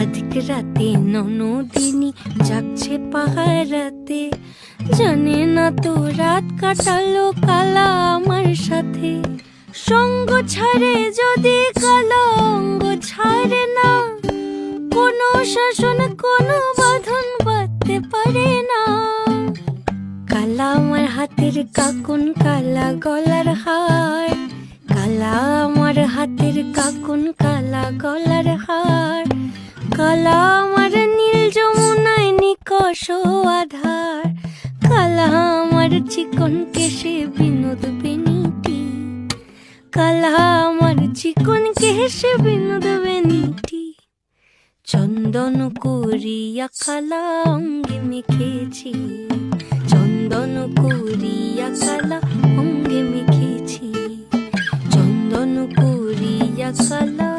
আধিক রাতে ননদিনী জাগছে পাহারাতে, জানে না তো রাত কাটালো কালা আমার সাথে। সঙ্গ ছাড়ে যদি কালা অঙ্গ ছাড়ে না, কোনো শাসন কোনো বাঁধন বাঁধতে পারে না। কালা আমার হাতের কাকুন কালা গলার হার, কালা আমার হাতের কাকুন কালা গলার হার। কালা আমার নীল যমুনায় নিকষ আধার, কালা আমার চিকন কেশে বিনোদ বেনিটি, কালা আমার চিকন কেশে বিনোদ বেনিটি। চন্দন করিয়া কালা অঙ্গে মেখেছি, চন্দন করিয়া কালা অঙ্গে মেখেছি, চন্দন করিয়া কালা